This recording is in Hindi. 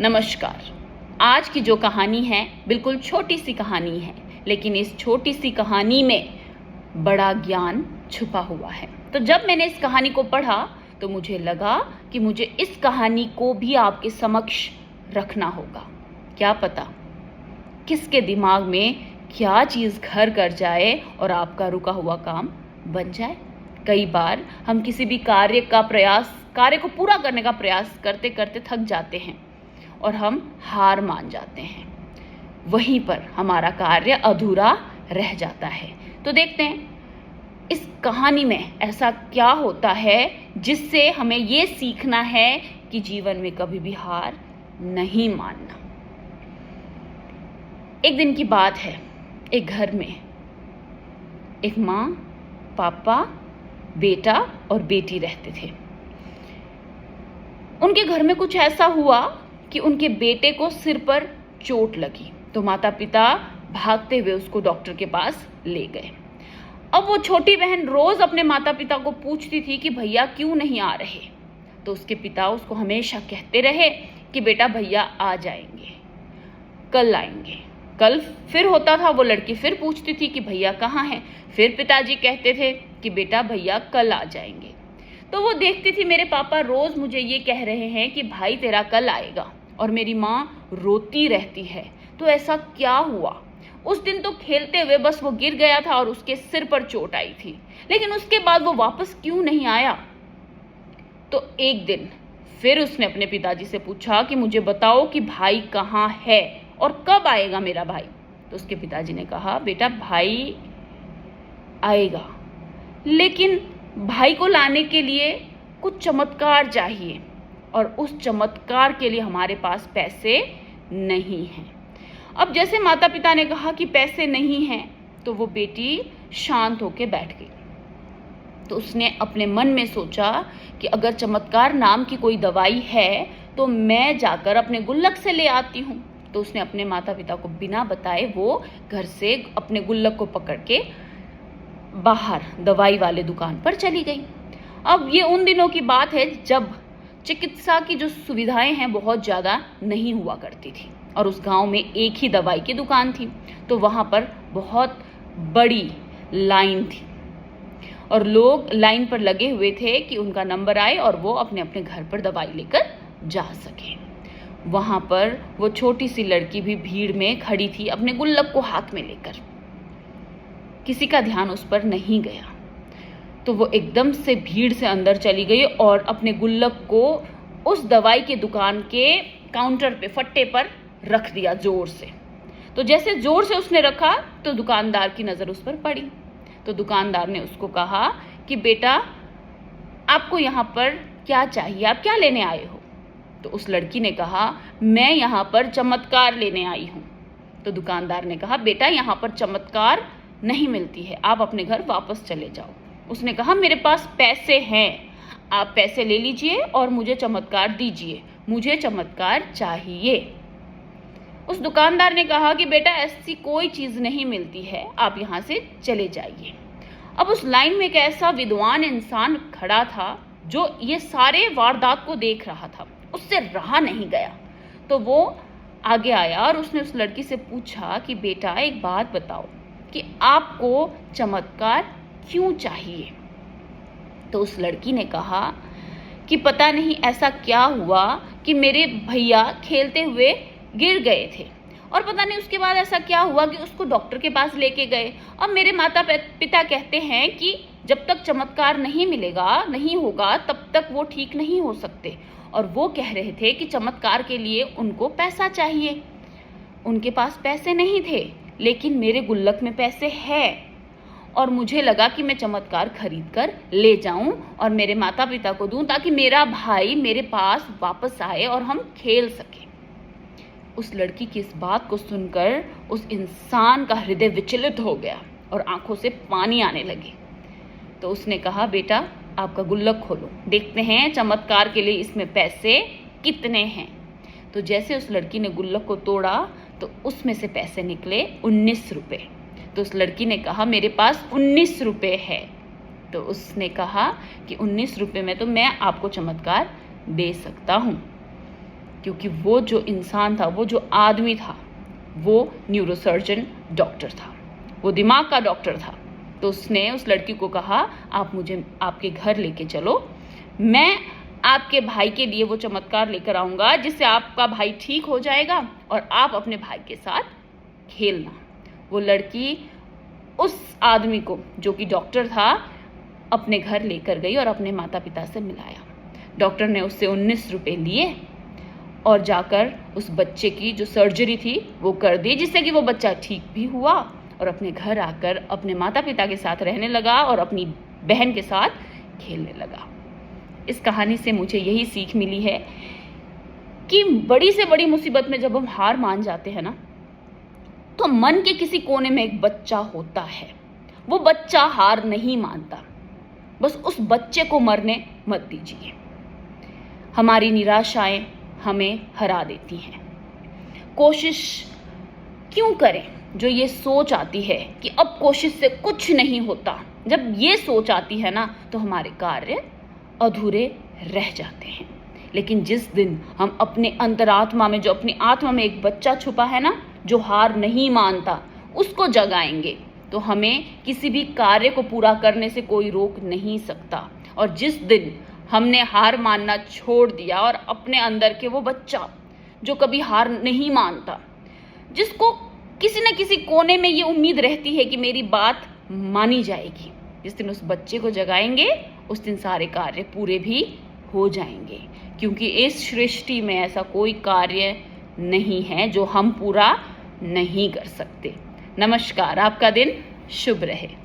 नमस्कार। आज की जो कहानी है बिल्कुल छोटी सी कहानी है, लेकिन इस छोटी सी कहानी में बड़ा ज्ञान छुपा हुआ है। तो जब मैंने इस कहानी को पढ़ा तो मुझे लगा कि मुझे इस कहानी को भी आपके समक्ष रखना होगा। क्या पता किसके दिमाग में क्या चीज़ घर कर जाए और आपका रुका हुआ काम बन जाए। कई बार हम किसी भी कार्य को पूरा करने का प्रयास करते करते थक जाते हैं और हम हार मान जाते हैं। वहीं पर हमारा कार्य अधूरा रह जाता है। तो देखते हैं इस कहानी में ऐसा क्या होता है जिससे हमें ये सीखना है कि जीवन में कभी भी हार नहीं मानना। एक दिन की बात है, एक घर में एक माँ, पापा, बेटा और बेटी रहते थे। उनके घर में कुछ ऐसा हुआ कि उनके बेटे को सिर पर चोट लगी, तो माता पिता भागते हुए उसको डॉक्टर के पास ले गए। अब वो छोटी बहन रोज अपने माता पिता को पूछती थी कि भैया क्यों नहीं आ रहे। तो उसके पिता उसको हमेशा कहते रहे कि बेटा भैया आ जाएंगे, कल आएंगे। कल फिर होता था, वो लड़की फिर पूछती थी कि भैया कहाँ हैं। फिर पिताजी कहते थे कि बेटा भैया कल आ जाएंगे। तो वो देखती थी मेरे पापा रोज मुझे ये कह रहे हैं कि भाई तेरा कल आएगा, और मेरी माँ रोती रहती है। तो ऐसा क्या हुआ? उस दिन तो खेलते हुए बस वो गिर गया था और उसके सिर पर चोट आई थी, लेकिन उसके बाद वो वापस क्यों नहीं आया? तो एक दिन फिर उसने अपने पिताजी से पूछा कि मुझे बताओ कि भाई कहाँ है और कब आएगा मेरा भाई। तो उसके पिताजी ने कहा बेटा भाई आएगा, लेकिन भाई को लाने के लिए कुछ चमत्कार चाहिए, और उस चमत्कार के लिए हमारे पास पैसे नहीं हैं। अब जैसे माता पिता ने कहा कि पैसे नहीं हैं, तो वो बेटी शांत होकर बैठ गई। तो उसने अपने मन में सोचा कि अगर चमत्कार नाम की कोई दवाई है तो मैं जाकर अपने गुल्लक से ले आती हूँ। तो उसने अपने माता पिता को बिना बताए वो घर से अपने गुल्लक को पकड़ के बाहर दवाई वाले दुकान पर चली गई। अब ये उन दिनों की बात है जब चिकित्सा की जो सुविधाएं हैं बहुत ज़्यादा नहीं हुआ करती थी, और उस गांव में एक ही दवाई की दुकान थी। तो वहाँ पर बहुत बड़ी लाइन थी और लोग लाइन पर लगे हुए थे कि उनका नंबर आए और वो अपने अपने घर पर दवाई लेकर जा सके। वहाँ पर वो छोटी सी लड़की भी भीड़ में खड़ी थी अपने गुल्लक को हाथ में लेकर। किसी का ध्यान उस पर नहीं गया, तो वो एकदम से भीड़ से अंदर चली गई और अपने गुल्लक को उस दवाई के दुकान के काउंटर पे फट्टे पर रख दिया जोर से। तो जैसे जोर से उसने रखा तो दुकानदार की नज़र उस पर पड़ी। तो दुकानदार ने उसको कहा कि बेटा आपको यहाँ पर क्या चाहिए, आप क्या लेने आए हो? तो उस लड़की ने कहा मैं यहाँ पर चमत्कार लेने आई हूँ। तो दुकानदार ने कहा बेटा यहाँ पर चमत्कार नहीं मिलती है, आप अपने घर वापस चले जाओ। उसने कहा मेरे पास पैसे हैं, आप पैसे ले लीजिए और मुझे चमत्कार दीजिए, मुझे चमत्कार चाहिए। उस दुकानदार ने कहा कि बेटा ऐसी कोई चीज़ नहीं मिलती है, आप यहाँ से चले जाइए। अब उस लाइन में एक ऐसा विद्वान इंसान खड़ा था जो ये सारे वारदात को देख रहा था, उससे रहा नहीं गया। तो वो आगे आया और उसने उस लड़की से पूछा कि बेटा एक बात बताओ कि आपको चमत्कार क्यों चाहिए? तो उस लड़की ने कहा कि पता नहीं ऐसा क्या हुआ कि मेरे भैया खेलते हुए गिर गए थे, और पता नहीं उसके बाद ऐसा क्या हुआ कि उसको डॉक्टर के पास लेके गए। अब मेरे माता पिता कहते हैं कि जब तक चमत्कार नहीं होगा तब तक वो ठीक नहीं हो सकते, और वो कह रहे थे कि चमत्कार के लिए उनको पैसा चाहिए। उनके पास पैसे नहीं थे, लेकिन मेरे गुल्लक में पैसे हैं, और मुझे लगा कि मैं चमत्कार खरीद कर ले जाऊं और मेरे माता पिता को दूं ताकि मेरा भाई मेरे पास वापस आए और हम खेल सकें। उस लड़की की इस बात को सुनकर उस इंसान का हृदय विचलित हो गया और आंखों से पानी आने लगे। तो उसने कहा बेटा आपका गुल्लक खोलो, देखते हैं चमत्कार के लिए इसमें पैसे कितने हैं। तो जैसे उस लड़की ने गुल्लक को तोड़ा तो उसमें से पैसे निकले 19 रुपये। तो उस लड़की ने कहा मेरे पास 19 रुपये है। तो उसने कहा कि 19 रुपये में तो मैं आपको चमत्कार दे सकता हूँ। क्योंकि वो जो इंसान था, वो जो आदमी था, वो न्यूरोसर्जन डॉक्टर था, वो दिमाग का डॉक्टर था। तो उसने उस लड़की को कहा, आप मुझे आपके घर लेके चलो, मैं आपके भाई के लिए वो चमत्कार लेकर आऊँगा जिससे आपका भाई ठीक हो जाएगा और आप अपने भाई के साथ खेलना। वो लड़की उस आदमी को, जो कि डॉक्टर था, अपने घर लेकर गई और अपने माता पिता से मिलाया। डॉक्टर ने उससे 19 रुपये लिए और जाकर उस बच्चे की जो सर्जरी थी वो कर दी, जिससे कि वो बच्चा ठीक भी हुआ और अपने घर आकर अपने माता पिता के साथ रहने लगा और अपनी बहन के साथ खेलने लगा। इस कहानी से मुझे यही सीख मिली है कि बड़ी से बड़ी मुसीबत में जब हम हार मान जाते हैं ना, तो मन के किसी कोने में एक बच्चा होता है। वो बच्चा हार नहीं मानता। बस उस बच्चे को मरने मत दीजिए। हमारी निराशाएं हमें हरा देती हैं। कोशिश क्यों करें? जो ये सोच आती है कि अब कोशिश से कुछ नहीं होता, जब ये सोच आती है ना, तो हमारे कार्य अधूरे रह जाते हैं। लेकिन जिस दिन हम अपने अंतरात्मा में, जो अपनी आत्मा में एक बच्चा छुपा है ना, जो हार नहीं मानता, उसको जगाएंगे, तो हमें किसी भी कार्य को पूरा करने से कोई रोक नहीं सकता। और जिस दिन हमने हार मानना छोड़ दिया और अपने अंदर के वो बच्चा जो कभी हार नहीं मानता, जिसको किसी न किसी कोने में ये उम्मीद रहती है कि मेरी बात मानी जाएगी, जिस दिन उस बच्चे को जगाएंगे, उस दिन सारे कार्य पूरे भी हो जाएंगे। क्योंकि इस सृष्टि में ऐसा कोई कार्य नहीं है जो हम पूरा नहीं कर सकते। नमस्कार, आपका दिन शुभ रहे।